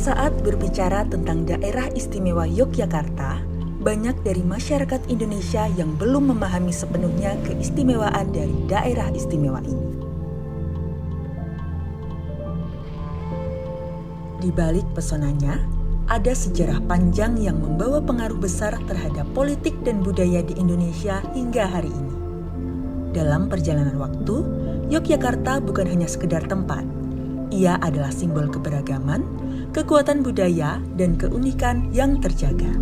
Saat berbicara tentang Daerah Istimewa Yogyakarta, banyak dari masyarakat Indonesia yang belum memahami sepenuhnya keistimewaan dari daerah istimewa ini. Di balik pesonanya, ada sejarah panjang yang membawa pengaruh besar terhadap politik dan budaya di Indonesia hingga hari ini. Dalam perjalanan waktu, Yogyakarta bukan hanya sekedar tempat. Ia adalah simbol keberagaman, kekuatan budaya, dan keunikan yang terjaga.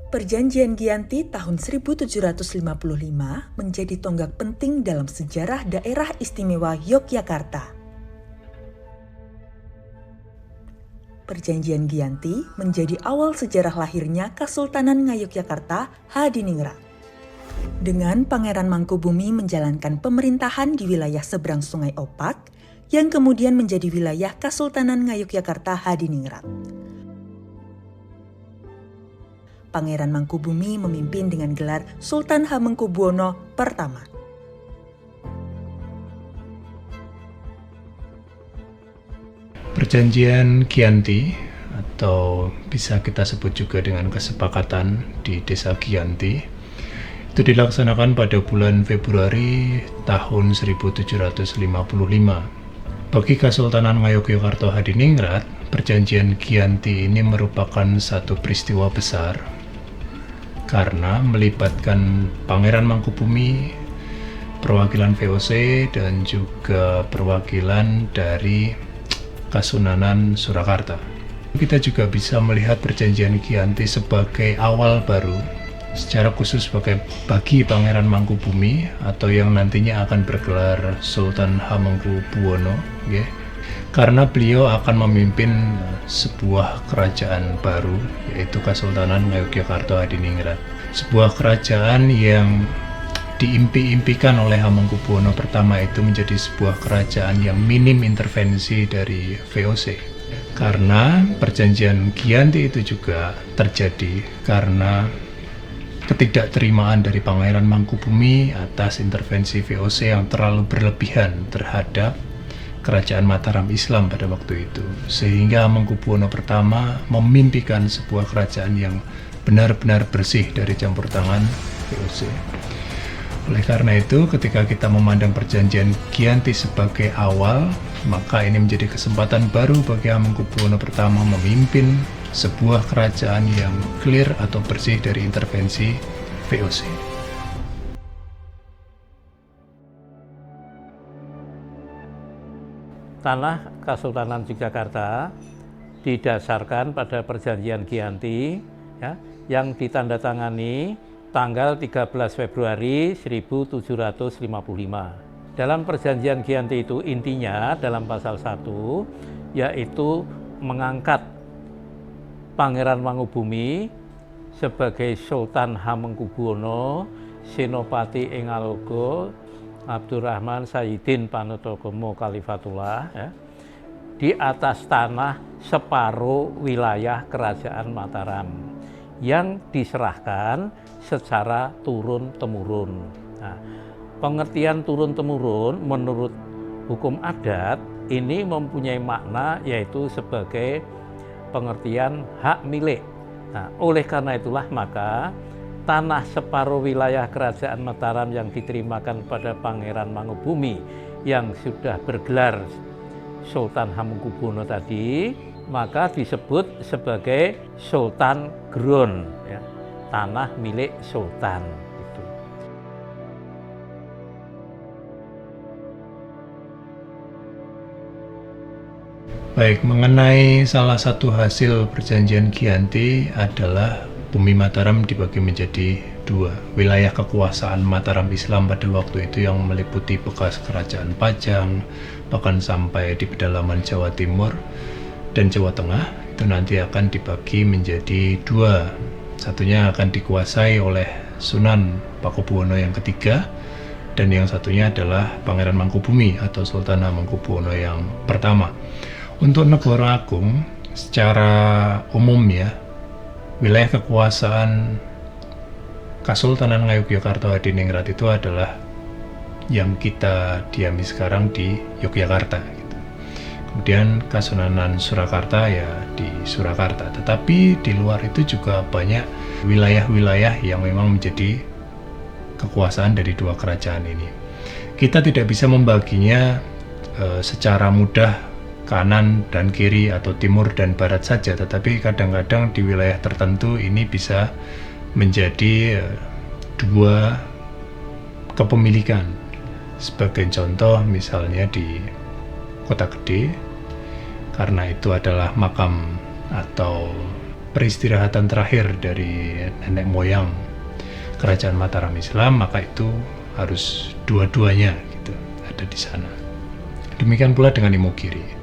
Perjanjian Giyanti tahun 1755 menjadi tonggak penting dalam sejarah Daerah Istimewa Yogyakarta. Perjanjian Giyanti menjadi awal sejarah lahirnya Kesultanan Ngayogyakarta Hadiningrat. Dengan Pangeran Mangkubumi menjalankan pemerintahan di wilayah seberang Sungai Opak, yang kemudian menjadi wilayah Kesultanan Ngayogyakarta Hadiningrat. Pangeran Mangkubumi memimpin dengan gelar Sultan Hamengkubuwono pertama. Perjanjian Giyanti atau bisa kita sebut juga dengan kesepakatan di Desa Giyanti itu dilaksanakan pada bulan Februari tahun 1755. Bagi Kesultanan Ngayogyakarta Hadiningrat, Perjanjian Giyanti ini merupakan satu peristiwa besar karena melibatkan Pangeran Mangkubumi, perwakilan VOC, dan juga perwakilan dari Kasunanan Surakarta. Kita juga bisa melihat Perjanjian Giyanti sebagai awal baru, secara khusus bagi Pangeran Mangkubumi atau yang nantinya akan bergelar Sultan Hamengkubuwono, karena beliau akan memimpin sebuah kerajaan baru, yaitu Kesultanan Ngayogyakarta Hadiningrat. Sebuah kerajaan yang diimpi-impikan oleh Hamengkubuwono pertama itu menjadi sebuah kerajaan yang minim intervensi dari VOC. Karena Perjanjian Giyanti itu juga terjadi karena ketidakterimaan dari Pangeran Mangkubumi atas intervensi VOC yang terlalu berlebihan terhadap Kerajaan Mataram Islam pada waktu itu, sehingga Hamengkubuwono pertama memimpikan sebuah kerajaan yang benar-benar bersih dari campur tangan VOC. Oleh karena itu, ketika kita memandang Perjanjian Giyanti sebagai awal, maka ini menjadi kesempatan baru bagi Hamengkubuwono pertama memimpin sebuah kerajaan yang clear atau bersih dari intervensi VOC. Tanah Kesultanan Yogyakarta didasarkan pada Perjanjian Giyanti yang ditandatangani tanggal 13 Februari 1755. Dalam Perjanjian Giyanti itu intinya dalam pasal 1 yaitu mengangkat Pangeran Mangkubumi sebagai Sultan Hamengkubuwono, Senopati ing Alogo Abdurrahman Sayyidin Panutogomo Khalifatullah di atas tanah separuh wilayah Kerajaan Mataram yang diserahkan secara turun-temurun. Nah, pengertian turun-temurun menurut hukum adat ini mempunyai makna yaitu sebagai pengertian hak milik. Nah, oleh karena itulah maka tanah separuh wilayah Kerajaan Mataram yang diterimakan pada Pangeran Mangkubumi yang sudah bergelar Sultan Hamengkubuwono tadi, maka disebut sebagai Sultan Ground, ya, tanah milik Sultan. Gitu. Baik, mengenai salah satu hasil perjanjian Giyanti adalah bumi Mataram dibagi menjadi dua. Wilayah kekuasaan Mataram Islam pada waktu itu yang meliputi bekas kerajaan Pajang, bahkan sampai di pedalaman Jawa Timur dan Jawa Tengah, itu nanti akan dibagi menjadi dua. Satunya akan dikuasai oleh Sunan Pakubuwono yang ketiga, dan yang satunya adalah Pangeran Mangkubumi atau Sultan Hamengkubuwono yang pertama. Untuk Negara Agung secara umum ya, wilayah kekuasaan Kasultanan Ngayogyakarta Hadiningrat itu adalah yang kita diami sekarang di Yogyakarta gitu. Kemudian Kasunanan Surakarta ya di Surakarta. Tetapi di luar itu juga banyak wilayah-wilayah yang memang menjadi kekuasaan dari dua kerajaan ini. Kita tidak bisa membaginya secara mudah kanan dan kiri atau timur dan barat saja, tetapi kadang-kadang di wilayah tertentu ini bisa menjadi dua kepemilikan. Sebagai contoh misalnya di Kota Gede, karena itu adalah makam atau peristirahatan terakhir dari nenek moyang Kerajaan Mataram Islam, maka itu harus dua-duanya gitu ada di sana. Demikian pula dengan Imogiri.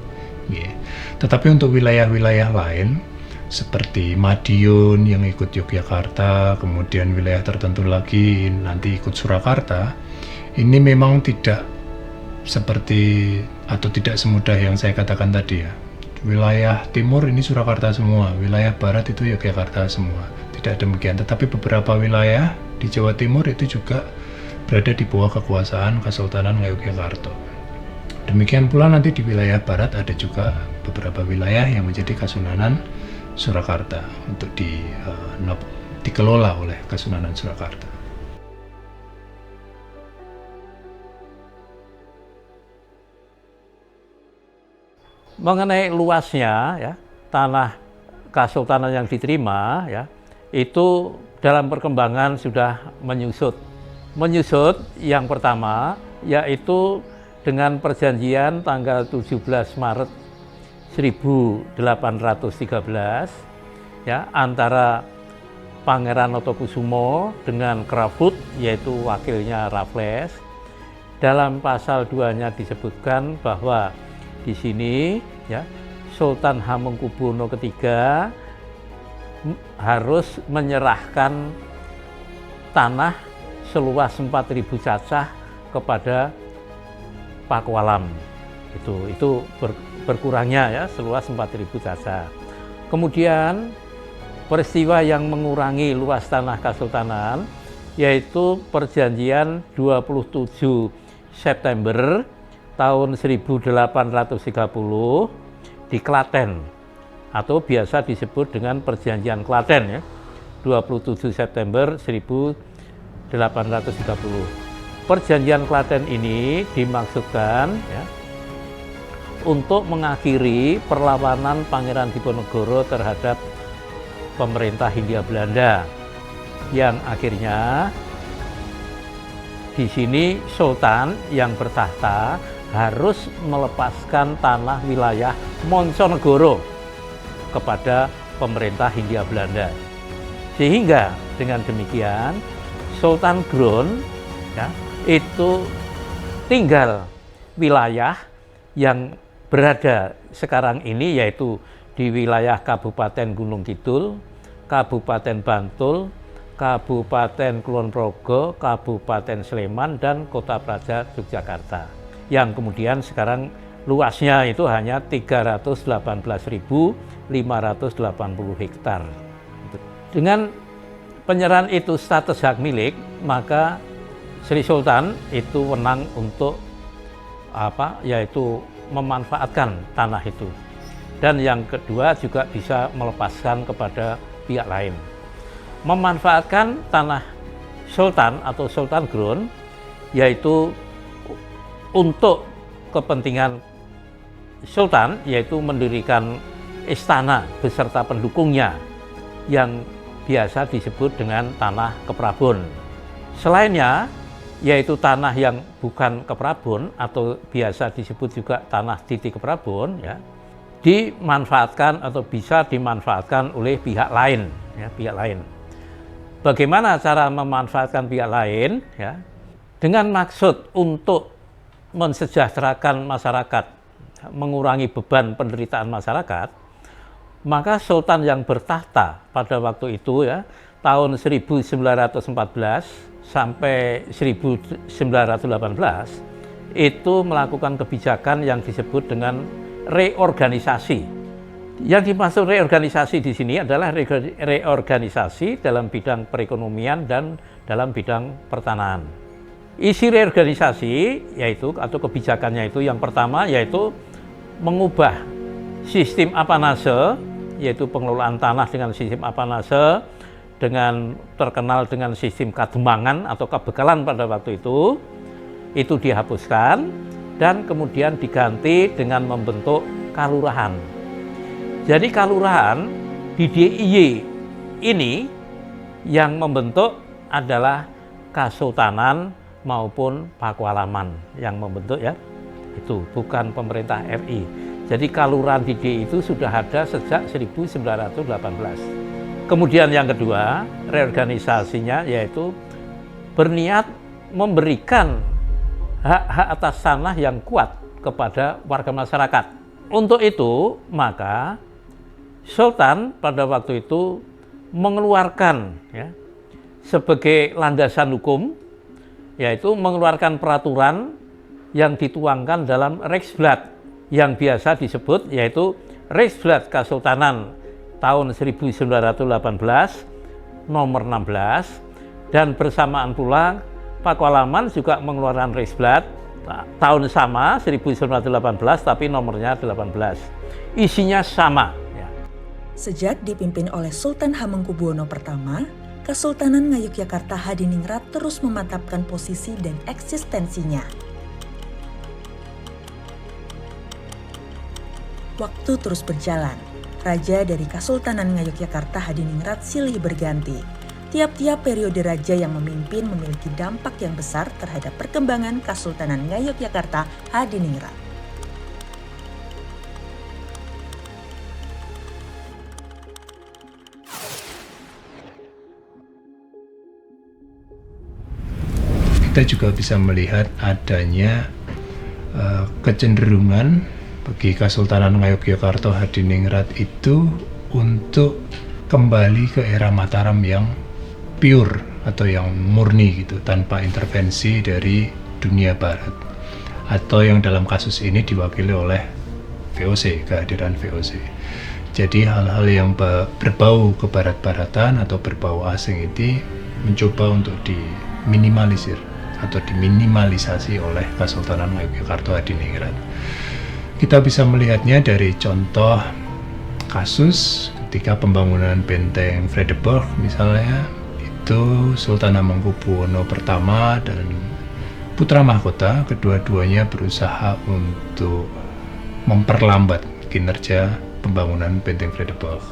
Tetapi untuk wilayah-wilayah lain seperti Madiun yang ikut Yogyakarta, kemudian wilayah tertentu lagi nanti ikut Surakarta, ini memang tidak seperti atau tidak semudah yang saya katakan tadi ya. Wilayah timur ini Surakarta semua, wilayah barat itu Yogyakarta semua. Tidak demikian, tetapi beberapa wilayah di Jawa Timur itu juga berada di bawah kekuasaan Kesultanan Ngayogyakarta. Demikian pula nanti di wilayah barat ada juga beberapa wilayah yang menjadi Kasunanan Surakarta untuk dikelola oleh Kasunanan Surakarta. Mengenai luasnya ya, tanah Kasultanan yang diterima ya, itu dalam perkembangan sudah menyusut. Menyusut yang pertama yaitu dengan perjanjian tanggal 17 Maret 1813 ya, antara Pangeran Notokusumo dengan Kraput yaitu wakilnya Raffles. Dalam pasal 2-nya disebutkan bahwa di sini ya, Sultan Hamengkubuwono III harus menyerahkan tanah seluas 4.000 cacah kepada Pakualam. Itu berkurangnya ya, seluas 4.000 cacah. Kemudian peristiwa yang mengurangi luas tanah Kasultanan yaitu perjanjian 27 September tahun 1830 di Klaten atau biasa disebut dengan perjanjian Klaten ya, 27 September 1830. Perjanjian Klaten ini dimaksudkan ya, untuk mengakhiri perlawanan Pangeran Diponegoro terhadap pemerintah Hindia Belanda, yang akhirnya di sini Sultan yang bertahta harus melepaskan tanah wilayah Monconegoro kepada pemerintah Hindia Belanda. Sehingga dengan demikian Sultan Ground ya, itu tinggal wilayah yang berada sekarang ini yaitu di wilayah Kabupaten Gunung Kidul, Kabupaten Bantul, Kabupaten Kulon Progo, Kabupaten Sleman, dan Kota Praja Yogyakarta. Yang kemudian sekarang luasnya itu hanya 318.580 hektar. Dengan penyerahan itu status hak milik, maka Sri Sultan itu wenang untuk yaitu memanfaatkan tanah itu. Dan yang kedua juga bisa melepaskan kepada pihak lain. Memanfaatkan tanah sultan atau sultan ground yaitu untuk kepentingan sultan, yaitu mendirikan istana beserta pendukungnya yang biasa disebut dengan tanah keprabon. Selainnya yaitu tanah yang bukan keprabon atau biasa disebut juga tanah titik keprabon, ya, dimanfaatkan atau bisa dimanfaatkan oleh pihak lain, ya, pihak lain. Bagaimana cara memanfaatkan pihak lain? Ya, dengan maksud untuk mensejahterakan masyarakat, mengurangi beban penderitaan masyarakat, maka sultan yang bertahta pada waktu itu, ya, tahun 1914 sampai 1918 itu melakukan kebijakan yang disebut dengan reorganisasi. Yang dimaksud reorganisasi di sini adalah reorganisasi dalam bidang perekonomian dan dalam bidang pertanahan. Isi reorganisasi yaitu atau kebijakannya itu yang pertama yaitu mengubah sistem apanase, yaitu pengelolaan tanah dengan sistem apanase dengan terkenal dengan sistem kademangan atau kabekalan pada waktu itu dihapuskan dan kemudian diganti dengan membentuk kalurahan. Jadi kalurahan di DIY ini yang membentuk adalah Kasultanan maupun Pakualaman yang membentuk, ya, itu bukan pemerintah RI. Jadi kalurahan di DIY itu sudah ada sejak 1918. Kemudian yang kedua, reorganisasinya yaitu berniat memberikan hak-hak atas tanah yang kuat kepada warga masyarakat. Untuk itu, maka Sultan pada waktu itu mengeluarkan, ya, sebagai landasan hukum, yaitu mengeluarkan peraturan yang dituangkan dalam Rijksblad yang biasa disebut yaitu Rijksblad Kasultanan tahun 1918 nomor 16, dan bersamaan pula Pakualaman juga mengeluarkan Rijksblad tahun sama 1918 tapi nomornya 18. Isinya sama, ya. Sejak dipimpin oleh Sultan Hamengkubuwono I, Kesultanan Ngayogyakarta Hadiningrat terus memantapkan posisi dan eksistensinya. Waktu terus berjalan. Raja dari Kesultanan Ngayogyakarta Hadiningrat silih berganti. Tiap-tiap periode raja yang memimpin memiliki dampak yang besar terhadap perkembangan Kesultanan Ngayogyakarta Hadiningrat. Kita juga bisa melihat adanya kecenderungan bagi Kesultanan Ngayogyakarta Hadiningrat itu untuk kembali ke era Mataram yang pure atau yang murni gitu, tanpa intervensi dari dunia barat, atau yang dalam kasus ini diwakili oleh VOC, kehadiran VOC. Jadi hal-hal yang berbau kebarat-baratan atau berbau asing itu mencoba untuk diminimalisir atau diminimalisasi oleh Kesultanan Ngayogyakarta Hadiningrat. Kita bisa melihatnya dari contoh kasus ketika pembangunan benteng Vredenburg misalnya, itu Sultan Hamengkubuwono I dan putra mahkota kedua-duanya berusaha untuk memperlambat kinerja pembangunan benteng Vredenburg.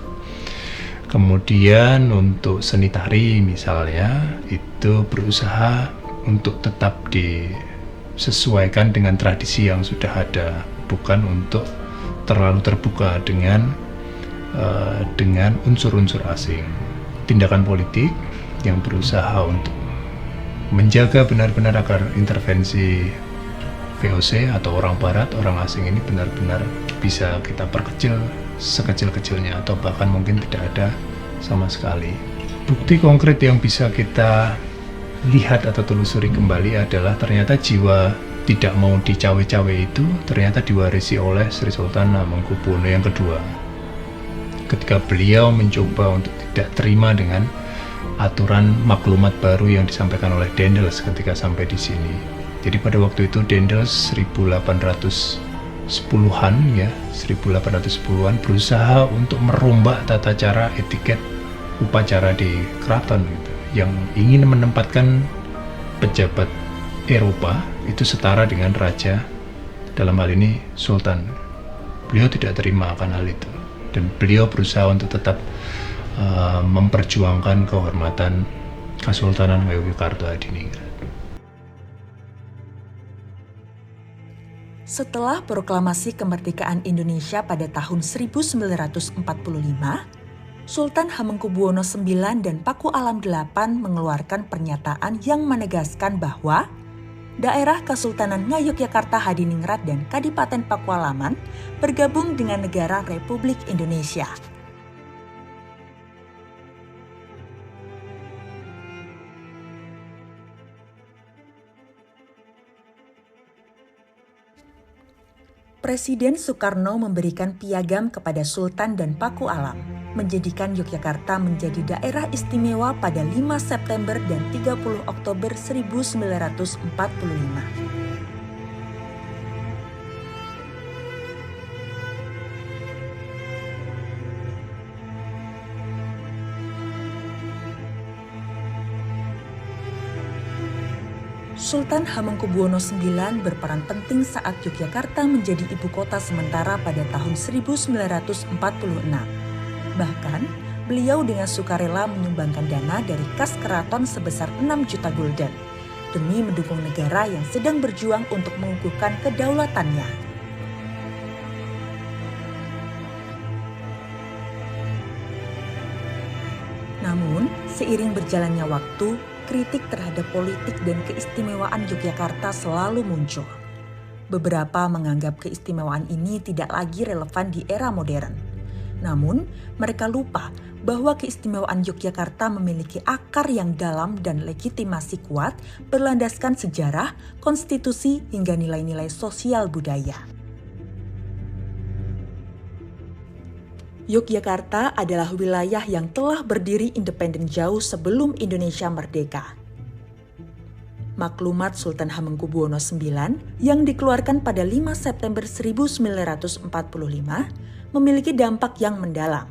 Kemudian untuk seni tari misalnya itu berusaha untuk tetap disesuaikan dengan tradisi yang sudah ada, bukan untuk terlalu terbuka dengan unsur-unsur asing. Tindakan politik yang berusaha untuk menjaga benar-benar agar intervensi VOC atau orang barat, orang asing ini benar-benar bisa kita perkecil sekecil-kecilnya atau bahkan mungkin tidak ada sama sekali. Bukti konkret yang bisa kita lihat atau telusuri kembali adalah ternyata jiwa tidak mau dicawe-cawe itu ternyata diwarisi oleh Sri Sultan Hamengkubuwono yang kedua. Ketika beliau mencoba untuk tidak terima dengan aturan maklumat baru yang disampaikan oleh Daendels ketika sampai di sini. Jadi pada waktu itu Daendels 1800 10-an ya, 1810-an berusaha untuk merombak tata cara etiket upacara di keraton gitu, yang ingin menempatkan pejabat Eropa itu setara dengan raja, dalam hal ini sultan. Beliau tidak terima akan hal itu, dan beliau berusaha untuk tetap memperjuangkan kehormatan Kesultanan Ngayogyakarta Hadiningrat. Setelah proklamasi kemerdekaan Indonesia pada tahun 1945, Sultan Hamengkubuwono IX dan Paku Alam VIII mengeluarkan pernyataan yang menegaskan bahwa daerah Kesultanan Ngayogyakarta Hadiningrat dan Kadipaten Pakualaman bergabung dengan negara Republik Indonesia. Presiden Soekarno memberikan piagam kepada Sultan dan Paku Alam, menjadikan Yogyakarta menjadi daerah istimewa pada 5 September dan 30 Oktober 1945. Sultan Hamengkubuwono IX berperan penting saat Yogyakarta menjadi ibu kota sementara pada tahun 1946. Bahkan, beliau dengan sukarela menyumbangkan dana dari kas keraton sebesar 6 juta gulden demi mendukung negara yang sedang berjuang untuk mengukuhkan kedaulatannya. Namun, seiring berjalannya waktu, kritik terhadap politik dan keistimewaan Yogyakarta selalu muncul. Beberapa menganggap keistimewaan ini tidak lagi relevan di era modern. Namun, mereka lupa bahwa keistimewaan Yogyakarta memiliki akar yang dalam dan legitimasi kuat berlandaskan sejarah, konstitusi, hingga nilai-nilai sosial budaya. Yogyakarta adalah wilayah yang telah berdiri independen jauh sebelum Indonesia merdeka. Maklumat Sultan Hamengkubuwono IX yang dikeluarkan pada 5 September 1945 memiliki dampak yang mendalam,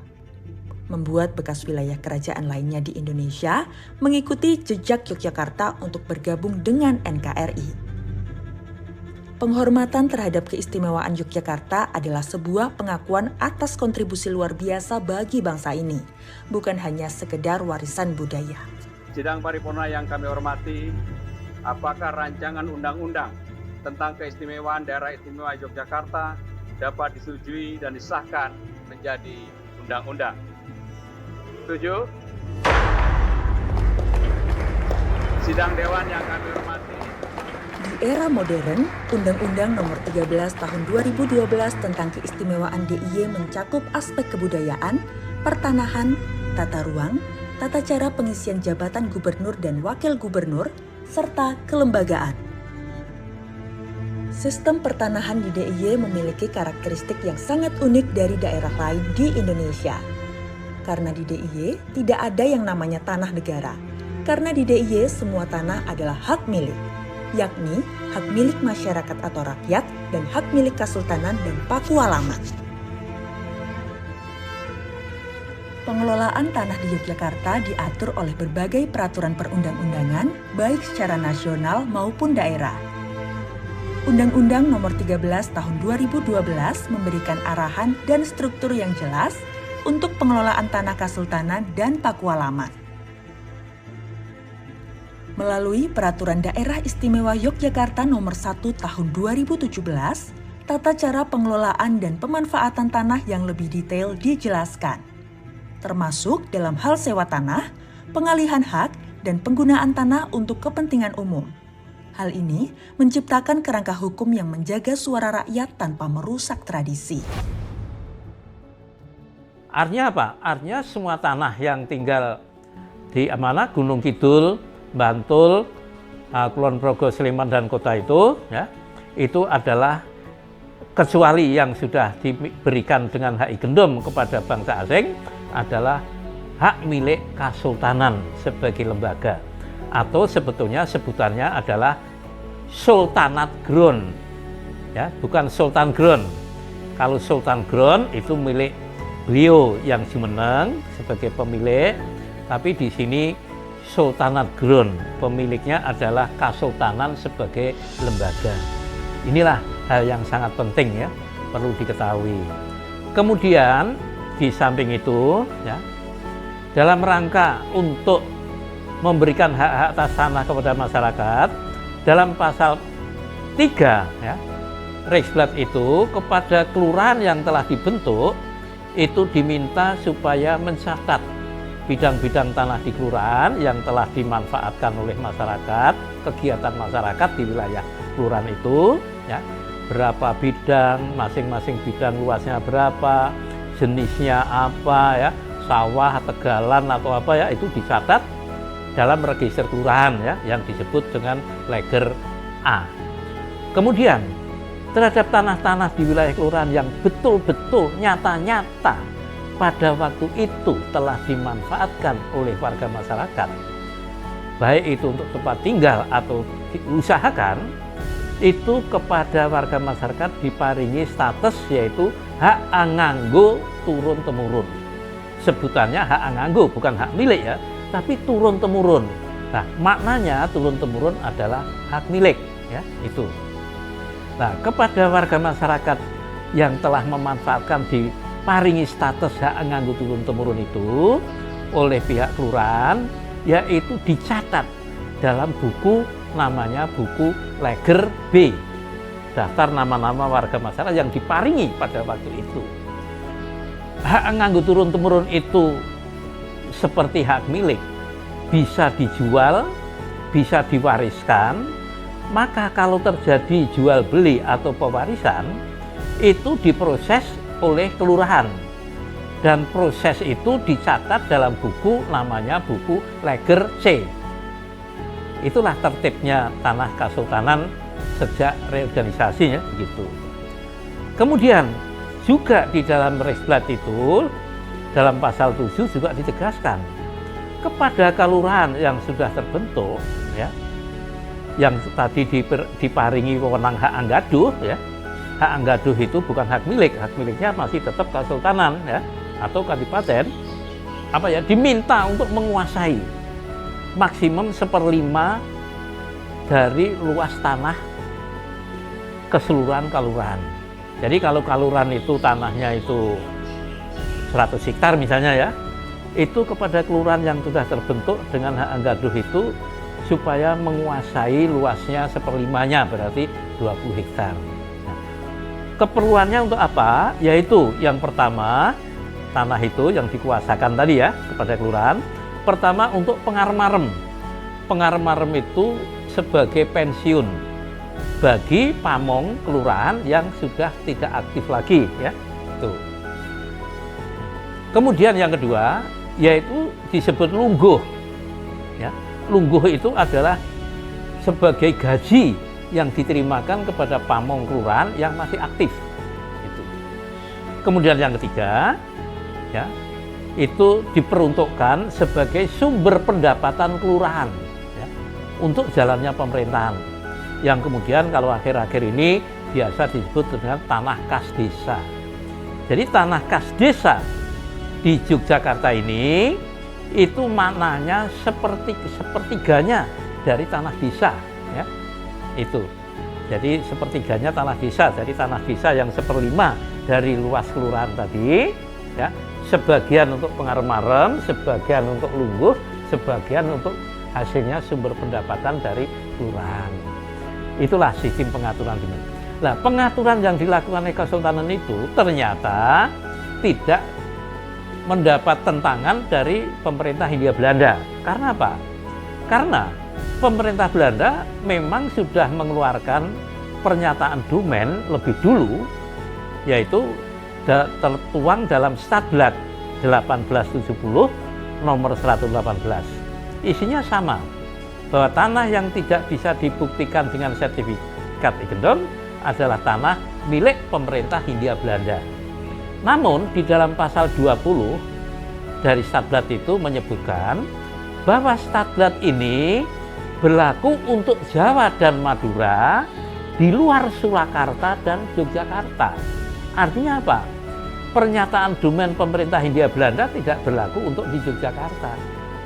membuat bekas wilayah kerajaan lainnya di Indonesia mengikuti jejak Yogyakarta untuk bergabung dengan NKRI. Penghormatan terhadap keistimewaan Yogyakarta adalah sebuah pengakuan atas kontribusi luar biasa bagi bangsa ini, bukan hanya sekedar warisan budaya. Sidang paripurna yang kami hormati, apakah rancangan undang-undang tentang keistimewaan daerah istimewa Yogyakarta dapat disetujui dan disahkan menjadi undang-undang? Setuju? Sidang Dewan yang kami hormati. Di era modern, Undang-Undang Nomor 13 Tahun 2012 tentang Keistimewaan DIY mencakup aspek kebudayaan, pertanahan, tata ruang, tata cara pengisian jabatan gubernur dan wakil gubernur, serta kelembagaan. Sistem pertanahan di DIY memiliki karakteristik yang sangat unik dari daerah lain di Indonesia. Karena di DIY tidak ada yang namanya tanah negara. Karena di DIY semua tanah adalah hak milik, yakni hak milik masyarakat atau rakyat dan hak milik Kesultanan dan Pakualaman. Pengelolaan tanah di Yogyakarta diatur oleh berbagai peraturan perundang-undangan, baik secara nasional maupun daerah. Undang-Undang Nomor 13 Tahun 2012 memberikan arahan dan struktur yang jelas untuk pengelolaan tanah Kesultanan dan Pakualaman. Melalui Peraturan Daerah Istimewa Yogyakarta Nomor 1 Tahun 2017, tata cara pengelolaan dan pemanfaatan tanah yang lebih detail dijelaskan, termasuk dalam hal sewa tanah, pengalihan hak, dan penggunaan tanah untuk kepentingan umum. Hal ini menciptakan kerangka hukum yang menjaga suara rakyat tanpa merusak tradisi. Artinya apa? Artinya semua tanah yang tinggal di mana Gunung Kidul, Bantul, Kulon Progo, Sleman, dan kota itu, ya, itu adalah kecuali yang sudah diberikan dengan hak igendom kepada bangsa asing adalah hak milik Kesultanan sebagai lembaga, atau sebetulnya sebutannya adalah Sultanate Ground ya, bukan Sultan Ground. Kalau Sultan Ground itu milik beliau yang Jumeneng sebagai pemilik, tapi di sini Sultanate Ground, pemiliknya adalah Kasultanan sebagai lembaga. Inilah hal yang sangat penting ya, perlu diketahui. Kemudian di samping itu ya, dalam rangka untuk memberikan hak-hak atas tanah kepada masyarakat, dalam pasal 3 ya, Riksblad itu kepada kelurahan yang telah dibentuk itu diminta supaya mencatat bidang-bidang tanah di kelurahan yang telah dimanfaatkan oleh masyarakat, kegiatan masyarakat di wilayah kelurahan itu ya, berapa bidang, masing-masing bidang luasnya berapa, jenisnya apa ya, sawah, tegalan atau apa ya, itu dicatat dalam register kelurahan ya, yang disebut dengan Leger A. Kemudian terhadap tanah-tanah di wilayah kelurahan yang betul-betul nyata-nyata pada waktu itu telah dimanfaatkan oleh warga masyarakat, baik itu untuk tempat tinggal atau diusahakan, itu kepada warga masyarakat diparingi status yaitu hak anganggo turun-temurun. Sebutannya hak anganggo, bukan hak milik ya, tapi turun-temurun. Nah, maknanya turun-temurun adalah hak milik ya, itu. Nah, kepada warga masyarakat yang telah memanfaatkan diparingi status hak anganggo turun-temurun itu oleh pihak kelurahan, yaitu dicatat dalam buku namanya buku Leger B, daftar nama-nama warga masyarakat yang diparingi pada waktu itu. Hak anganggo turun-temurun itu seperti hak milik, bisa dijual, bisa diwariskan. Maka kalau terjadi jual beli atau pewarisan, itu diproses oleh kelurahan, dan proses itu dicatat dalam buku namanya buku Leger C. Itulah tertibnya tanah Kasultanan sejak reorganisasinya begitu. Kemudian juga di dalam Riksblad itu dalam pasal 7 juga ditegaskan kepada kelurahan yang sudah terbentuk ya, yang tadi diparingi wewenang hak anggaduh ya. Hak anggaduh itu bukan hak milik, hak miliknya masih tetap Kasultanan ya, atau Kadipaten, apa ya, diminta untuk menguasai maksimum 1/5 dari luas tanah keseluruhan kelurahan. Jadi kalau kelurahan itu tanahnya itu 100 hektar misalnya ya, itu kepada kelurahan yang sudah terbentuk dengan hak anggaduh itu supaya menguasai luasnya 1/5-nya, berarti 20 hektar. Nah, keperluannya untuk apa? Yaitu yang pertama, tanah itu yang dikuasakan tadi ya kepada kelurahan, pertama untuk pengarmarem. Pengarmarem itu sebagai pensiun bagi pamong kelurahan yang sudah tidak aktif lagi ya. Itu. Kemudian yang kedua yaitu disebut lungguh. Ya. Lungguh itu adalah sebagai gaji yang diterimakan kepada pamong kelurahan yang masih aktif. Itu. Kemudian yang ketiga, ya, itu diperuntukkan sebagai sumber pendapatan kelurahan ya, untuk jalannya pemerintahan. Yang kemudian kalau akhir-akhir ini biasa disebut dengan tanah kas desa. Jadi tanah kas desa di Yogyakarta ini itu maknanya sepertiganya dari tanah desa ya. Itu. Jadi sepertiganya tanah desa, dari tanah desa yang 1/5 dari luas kelurahan tadi ya, sebagian untuk pengarmarem, sebagian untuk lungguh, sebagian untuk hasilnya sumber pendapatan dari kelurahan. Itulah sistem pengaturan ini. Nah, pengaturan yang dilakukan oleh Kesultanan itu ternyata tidak mendapat tentangan dari pemerintah Hindia Belanda. Karena apa? Karena pemerintah Belanda memang sudah mengeluarkan pernyataan domain lebih dulu, yaitu tertuang dalam Stadblad 1870 nomor 118. Isinya sama, bahwa tanah yang tidak bisa dibuktikan dengan sertifikat Eigendom adalah tanah milik pemerintah Hindia Belanda. Namun di dalam pasal 20 dari Stadblad itu menyebutkan bahwa Stadblad ini berlaku untuk Jawa dan Madura di luar Surakarta dan Yogyakarta. Artinya apa? Pernyataan domain pemerintah Hindia Belanda tidak berlaku untuk di Yogyakarta.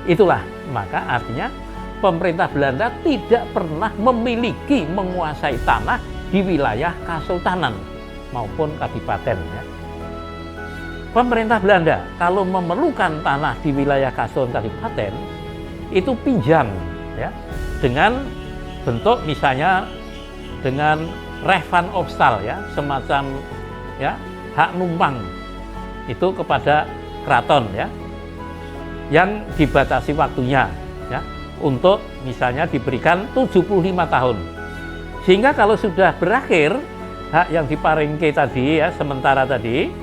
Itulah maka artinya pemerintah Belanda tidak pernah memiliki, menguasai tanah di wilayah Kasultanan maupun Kadipaten. Ya. Pemerintah Belanda kalau memerlukan tanah di wilayah Kasultanan Kadipaten itu pinjam, ya, dengan bentuk misalnya dengan recht van opstal, ya, semacam ya hak numpang itu kepada keraton, ya, yang dibatasi waktunya, ya, untuk misalnya diberikan 75 tahun. Sehingga kalau sudah berakhir hak yang diparingke tadi, ya, sementara tadi,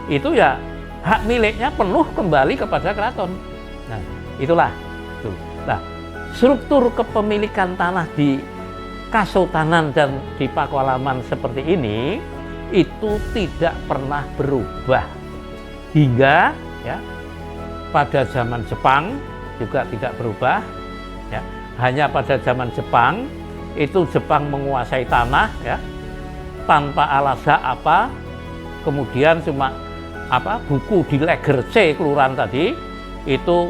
itu ya hak miliknya penuh kembali kepada keraton. Nah, itulah. Nah, struktur kepemilikan tanah di Kasultanan dan di Pakualaman seperti ini itu tidak pernah berubah hingga, ya, pada zaman Jepang juga tidak berubah, ya. Hanya pada zaman Jepang itu Jepang menguasai tanah, ya, tanpa alasan apa, kemudian cuma apa buku di Leger C kelurahan tadi itu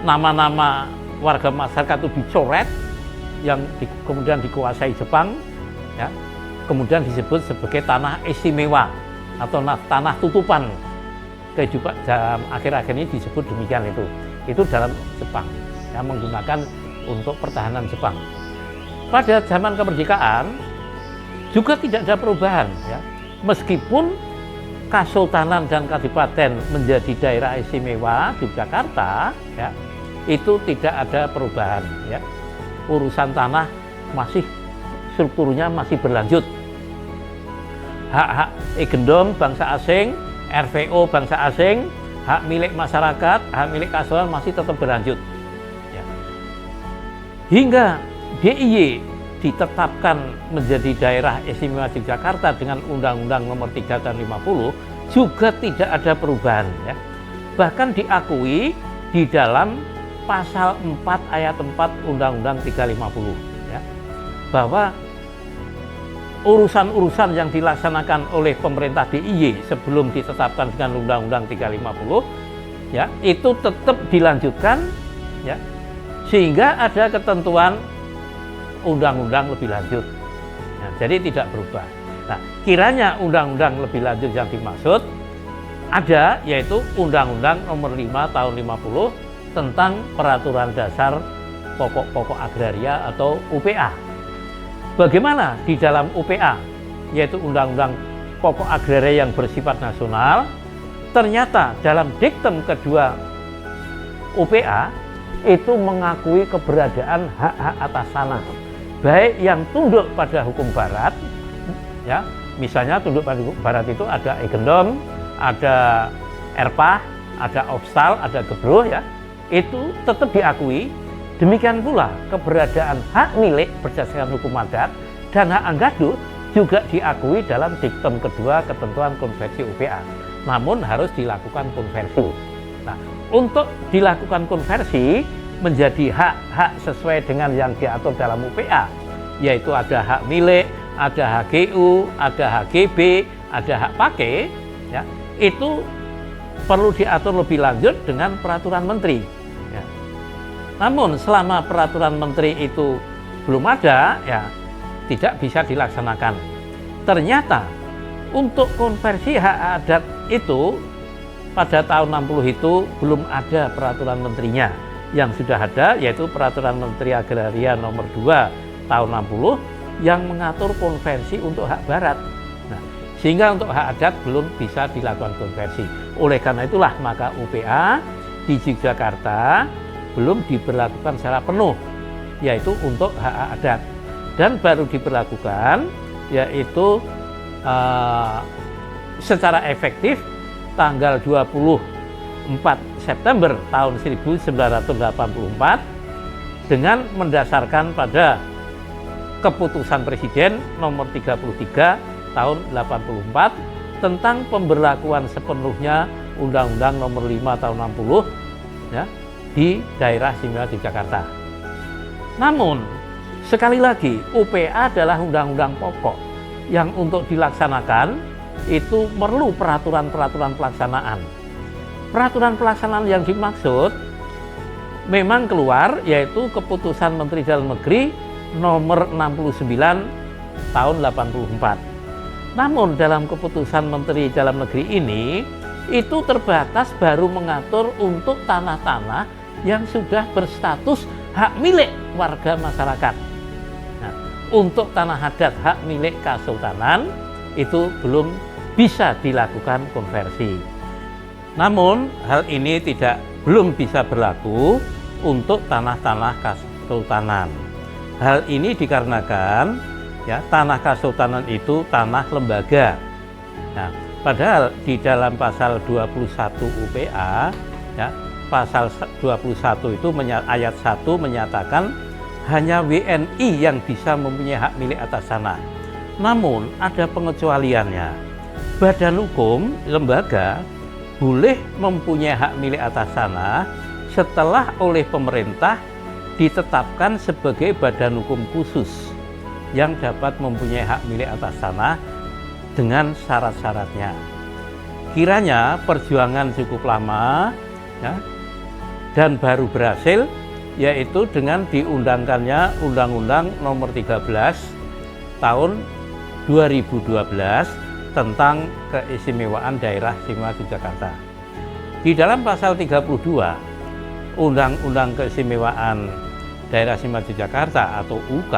nama-nama warga masyarakat itu dicoret yang kemudian dikuasai Jepang, ya, kemudian disebut sebagai tanah istimewa atau tanah tutupan. Kehidupan dalam akhir-akhir ini disebut demikian itu dalam Jepang, yang menggunakan untuk pertahanan Jepang. Pada zaman kemerdekaan juga tidak ada perubahan, ya, meskipun Kasultanan dan Kadipaten menjadi daerah istimewa Yogyakarta, ya, itu tidak ada perubahan, ya. Urusan tanah masih strukturnya masih berlanjut. Hak-hak eigendom bangsa asing, RVO bangsa asing, hak milik masyarakat, hak milik Kasultanan masih tetap berlanjut. Ya. Hingga DIY ditetapkan menjadi daerah istimewa Yogyakarta dengan Undang-Undang Nomor 3 Tahun 50 juga tidak ada perubahan. Ya. Bahkan diakui di dalam Pasal 4 Ayat 4 Undang-Undang 350, ya, bahwa urusan-urusan yang dilaksanakan oleh pemerintah DIY sebelum ditetapkan dengan Undang-Undang 350, ya, itu tetap dilanjutkan, ya, sehingga ada ketentuan undang-undang lebih lanjut. Nah, jadi tidak berubah. Nah, kiranya undang-undang lebih lanjut yang dimaksud ada, yaitu Undang-Undang Nomor 5 Tahun 50 tentang Peraturan Dasar Pokok-Pokok Agraria atau UPA. Bagaimana di dalam UPA, yaitu Undang-Undang Pokok Agraria yang bersifat nasional, ternyata dalam diktum kedua UPA itu mengakui keberadaan hak-hak atas tanah, baik yang tunduk pada hukum barat, ya, misalnya tunduk pada hukum barat itu ada eigendom, ada erpah, ada opstal, ada gebruh, ya, itu tetap diakui. Demikian pula keberadaan hak milik berdasarkan hukum adat dan hak anggaduh juga diakui dalam diktum kedua ketentuan konversi UPA. Namun harus dilakukan konversi. Nah, untuk dilakukan konversi menjadi hak-hak sesuai dengan yang diatur dalam UPA, yaitu ada hak milik, ada HGU, ada HGB, ada hak pakai, ya, itu perlu diatur lebih lanjut dengan peraturan menteri. Ya. Namun selama peraturan menteri itu belum ada, ya, tidak bisa dilaksanakan. Ternyata untuk konversi hak adat itu pada tahun 60 itu belum ada peraturan menterinya. Yang sudah ada yaitu Peraturan Menteri Agraria Nomor 2 Tahun 60 yang mengatur konversi untuk hak barat. Nah, sehingga untuk hak adat belum bisa dilakukan konversi. Oleh karena itulah maka UPA di Yogyakarta belum diberlakukan secara penuh, yaitu untuk hak adat. Dan baru diberlakukan yaitu secara efektif tanggal 24 September tahun 1984 dengan mendasarkan pada keputusan Presiden nomor 33 tahun 84 tentang pemberlakuan sepenuhnya Undang-Undang nomor 5 tahun 60, ya, di daerah istimewa Yogyakarta. Namun Sekali lagi, UPA adalah undang-undang pokok yang untuk dilaksanakan itu perlu peraturan-peraturan pelaksanaan. Peraturan pelaksanaan yang dimaksud memang keluar, yaitu Keputusan Menteri Dalam Negeri nomor 69 tahun 84. Namun dalam Keputusan Menteri Dalam Negeri ini itu terbatas baru mengatur untuk tanah-tanah yang sudah berstatus hak milik warga masyarakat. Nah, untuk tanah adat hak milik kesultanan itu belum bisa dilakukan konversi. Namun hal ini belum bisa berlaku untuk tanah-tanah kesultanan. Hal ini dikarenakan ya, tanah kesultanan itu tanah lembaga. Nah, padahal di dalam pasal 21 UPA ya, pasal 21 itu ayat 1 menyatakan hanya WNI yang bisa mempunyai hak milik atas tanah. Namun ada pengecualiannya. Badan hukum lembaga boleh mempunyai hak milik atas tanah setelah oleh pemerintah ditetapkan sebagai badan hukum khusus yang dapat mempunyai hak milik atas tanah dengan syarat-syaratnya. Kiranya perjuangan cukup lama ya, dan baru berhasil, yaitu dengan diundangkannya Undang-Undang Nomor 13 Tahun 2012 tentang keistimewaan daerah istimewa Yogyakarta. Di dalam pasal 32 Undang-Undang Keistimewaan Daerah Istimewa Yogyakarta atau UK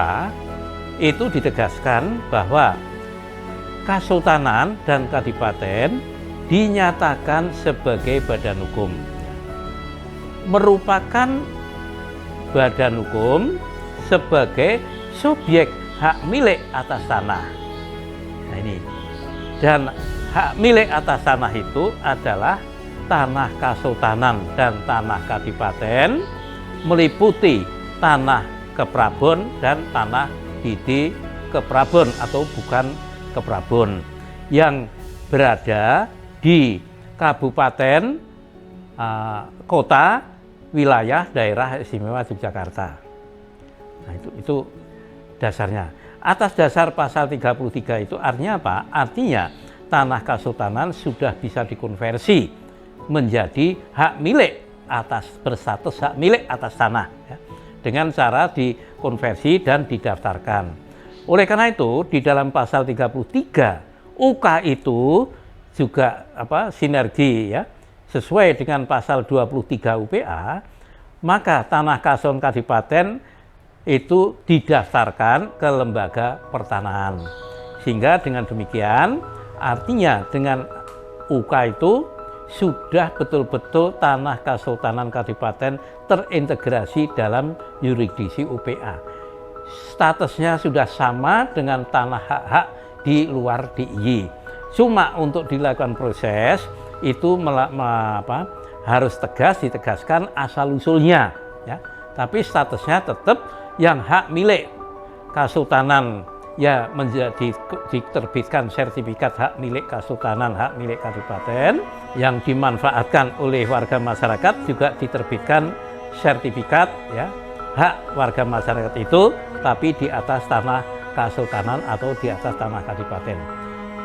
itu ditegaskan bahwa kesultanan dan kadipaten dinyatakan sebagai badan hukum, merupakan badan hukum sebagai subjek hak milik atas tanah. Nah ini, dan hak milik atas tanah itu adalah tanah kesultanan dan tanah kadipaten, meliputi tanah keprabon dan tanah didi keprabon atau bukan keprabon yang berada di kabupaten, kota, wilayah, daerah istimewa Yogyakarta. Nah, itu dasarnya. Atas dasar pasal 33 itu artinya apa? Artinya tanah kesultanan sudah bisa dikonversi menjadi hak milik berstatus hak milik atas tanah ya, dengan cara dikonversi dan didaftarkan. Oleh karena itu di dalam pasal 33 UK itu juga sinergi ya, sesuai dengan pasal 23 UPA, maka tanah kesultanan kadipaten itu didaftarkan ke lembaga pertanahan. Sehingga dengan demikian artinya dengan UK itu sudah betul-betul tanah kesultanan kadipaten terintegrasi dalam yurisdiksi UPA. Statusnya sudah sama dengan tanah hak-hak di luar DIY. Cuma untuk dilakukan proses itu harus ditegaskan asal-usulnya ya. Tapi statusnya tetap yang hak milik kesultanan ya, menjadi diterbitkan sertifikat hak milik kesultanan, hak milik kadipaten, yang dimanfaatkan oleh warga masyarakat juga diterbitkan sertifikat ya, hak warga masyarakat itu tapi di atas tanah kesultanan atau di atas tanah kadipaten.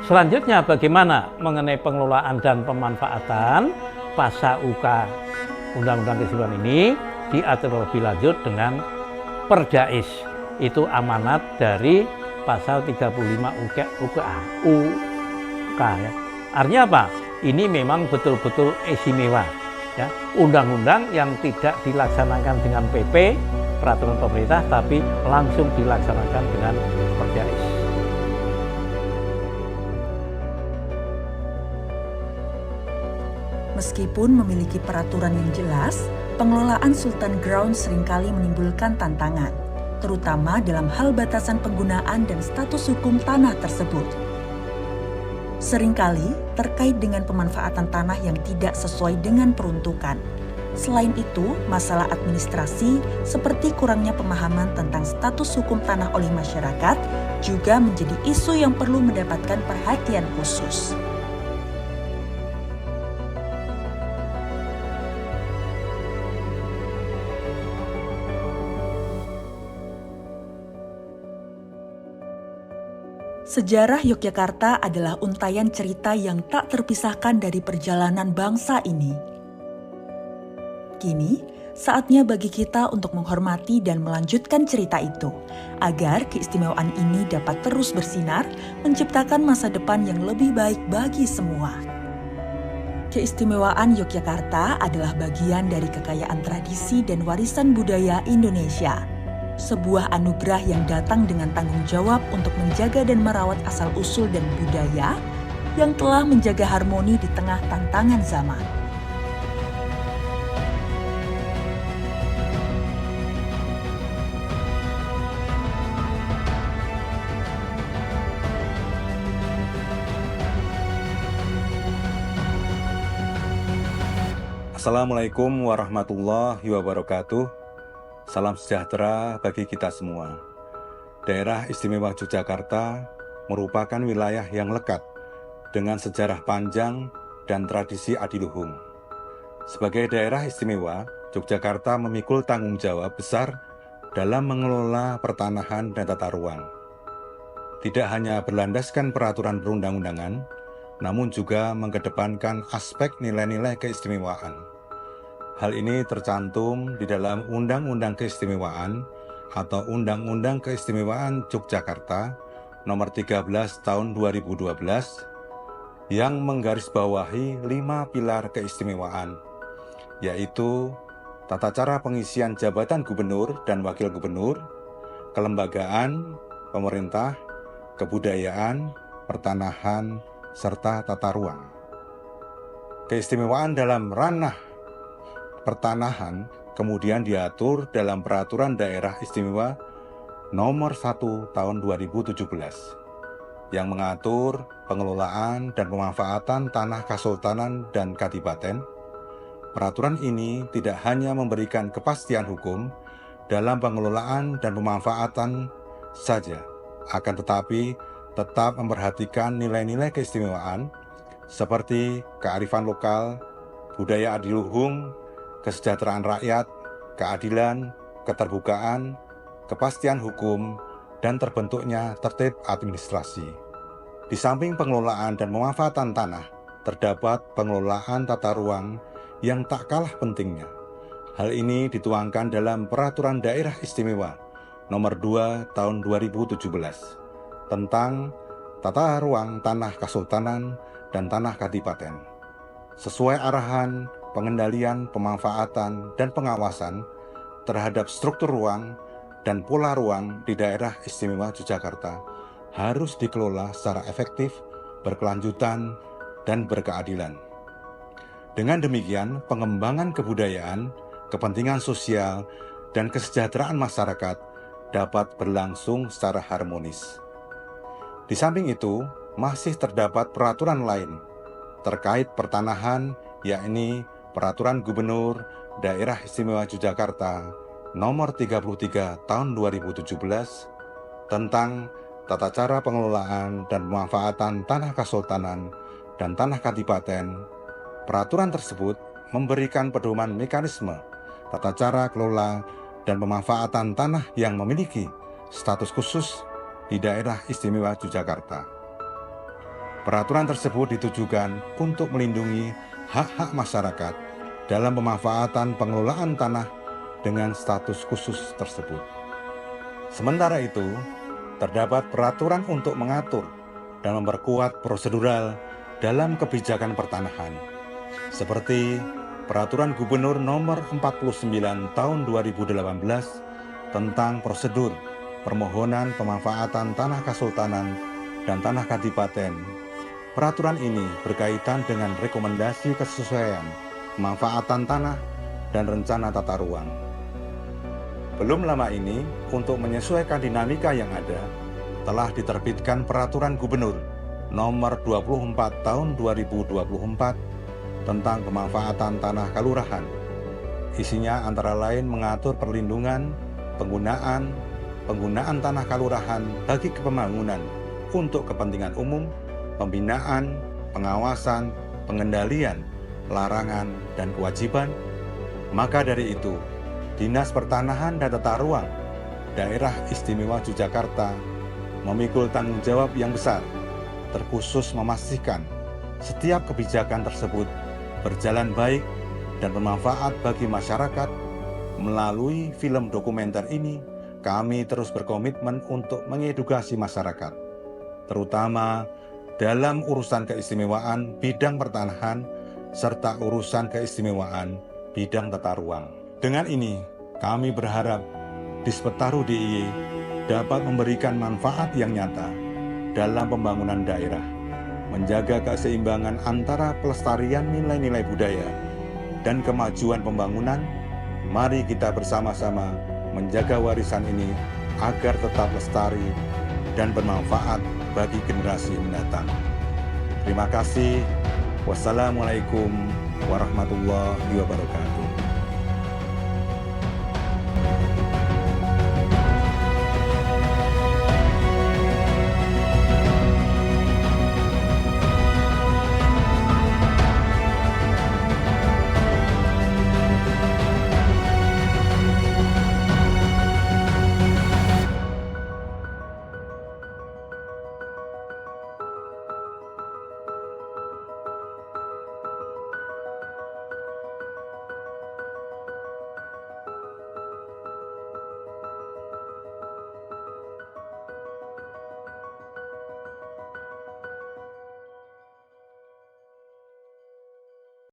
Selanjutnya bagaimana mengenai pengelolaan dan pemanfaatan pasal UK Undang-Undang Keistimewaan ini diatur lebih lanjut dengan Perdais. Itu amanat dari pasal 35 UK ya. Artinya apa? Ini memang betul-betul istimewa ya, undang-undang yang tidak dilaksanakan dengan PP peraturan pemerintah tapi langsung dilaksanakan dengan Perdais. Meskipun memiliki peraturan yang jelas, pengelolaan Sultan Ground seringkali menimbulkan tantangan, terutama dalam hal batasan penggunaan dan status hukum tanah tersebut. Seringkali terkait dengan pemanfaatan tanah yang tidak sesuai dengan peruntukan. Selain itu, masalah administrasi seperti kurangnya pemahaman tentang status hukum tanah oleh masyarakat juga menjadi isu yang perlu mendapatkan perhatian khusus. Sejarah Yogyakarta adalah untayan cerita yang tak terpisahkan dari perjalanan bangsa ini. Kini, saatnya bagi kita untuk menghormati dan melanjutkan cerita itu, agar keistimewaan ini dapat terus bersinar, menciptakan masa depan yang lebih baik bagi semua. Keistimewaan Yogyakarta adalah bagian dari kekayaan tradisi dan warisan budaya Indonesia. Sebuah anugerah yang datang dengan tanggung jawab untuk menjaga dan merawat asal-usul dan budaya yang telah menjaga harmoni di tengah tantangan zaman. Assalamualaikum warahmatullahi wabarakatuh. Salam sejahtera bagi kita semua. Daerah Istimewa Yogyakarta merupakan wilayah yang lekat dengan sejarah panjang dan tradisi adiluhung. Sebagai daerah istimewa, Yogyakarta memikul tanggung jawab besar dalam mengelola pertanahan dan tata ruang. Tidak hanya berlandaskan peraturan perundang-undangan, namun juga mengedepankan aspek nilai-nilai keistimewaan. Hal ini tercantum di dalam Undang-Undang Keistimewaan atau Undang-Undang Keistimewaan Yogyakarta Nomor 13 Tahun 2012 yang menggarisbawahi 5 pilar keistimewaan, yaitu tata cara pengisian jabatan gubernur dan wakil gubernur, kelembagaan, pemerintah, kebudayaan, pertanahan, serta tata ruang. Keistimewaan dalam ranah pertanahan kemudian diatur dalam Peraturan Daerah Istimewa Nomor 1 Tahun 2017 yang mengatur pengelolaan dan pemanfaatan tanah kesultanan dan kadipaten. Peraturan ini tidak hanya memberikan kepastian hukum dalam pengelolaan dan pemanfaatan saja, akan tetapi tetap memperhatikan nilai-nilai keistimewaan seperti kearifan lokal, budaya adiluhung, kesejahteraan rakyat, keadilan, keterbukaan, kepastian hukum, dan terbentuknya tertib administrasi. Di samping pengelolaan dan pemanfaatan tanah, terdapat pengelolaan tata ruang yang tak kalah pentingnya. Hal ini dituangkan dalam Peraturan Daerah Istimewa Nomor 2 Tahun 2017 tentang tata ruang tanah kesultanan dan tanah kadipaten. Sesuai arahan pengendalian, pemanfaatan, dan pengawasan terhadap struktur ruang dan pola ruang di daerah istimewa Yogyakarta harus dikelola secara efektif, berkelanjutan, dan berkeadilan. Dengan demikian, pengembangan kebudayaan, kepentingan sosial, dan kesejahteraan masyarakat dapat berlangsung secara harmonis. Di samping itu, masih terdapat peraturan lain terkait pertanahan, yakni Peraturan Gubernur Daerah Istimewa Yogyakarta Nomor 33 Tahun 2017 tentang tata cara pengelolaan dan pemanfaatan tanah kesultanan dan tanah kadipaten. Peraturan tersebut memberikan pedoman mekanisme tata cara kelola dan pemanfaatan tanah yang memiliki status khusus di daerah istimewa Yogyakarta. Peraturan tersebut ditujukan untuk melindungi hak-hak masyarakat dalam pemanfaatan pengelolaan tanah dengan status khusus tersebut. Sementara itu, terdapat peraturan untuk mengatur dan memperkuat prosedural dalam kebijakan pertanahan, seperti Peraturan Gubernur Nomor 49 Tahun 2018 tentang prosedur permohonan pemanfaatan tanah kesultanan dan tanah kadipaten. Peraturan ini berkaitan dengan rekomendasi kesesuaian pemanfaatan tanah dan rencana tata ruang. Belum lama ini, untuk menyesuaikan dinamika yang ada, telah diterbitkan Peraturan Gubernur Nomor 24 Tahun 2024 tentang pemanfaatan tanah kalurahan. Isinya antara lain mengatur perlindungan, penggunaan tanah kalurahan bagi pembangunan untuk kepentingan umum, pembinaan, pengawasan, pengendalian, larangan, dan kewajiban. Maka dari itu, Dinas Pertanahan dan Tata Ruang Daerah Istimewa Yogyakarta memikul tanggung jawab yang besar, terkhusus memastikan setiap kebijakan tersebut berjalan baik dan bermanfaat bagi masyarakat. Melalui film dokumenter ini, kami terus berkomitmen untuk mengedukasi masyarakat, terutama dalam urusan keistimewaan bidang pertanahan serta urusan keistimewaan bidang tata ruang. Dengan ini, kami berharap Dispetaru DIY dapat memberikan manfaat yang nyata dalam pembangunan daerah, menjaga keseimbangan antara pelestarian nilai-nilai budaya dan kemajuan pembangunan. Mari kita bersama-sama menjaga warisan ini agar tetap lestari dan bermanfaat bagi generasi mendatang. Terima kasih. Wassalamualaikum warahmatullahi wabarakatuh.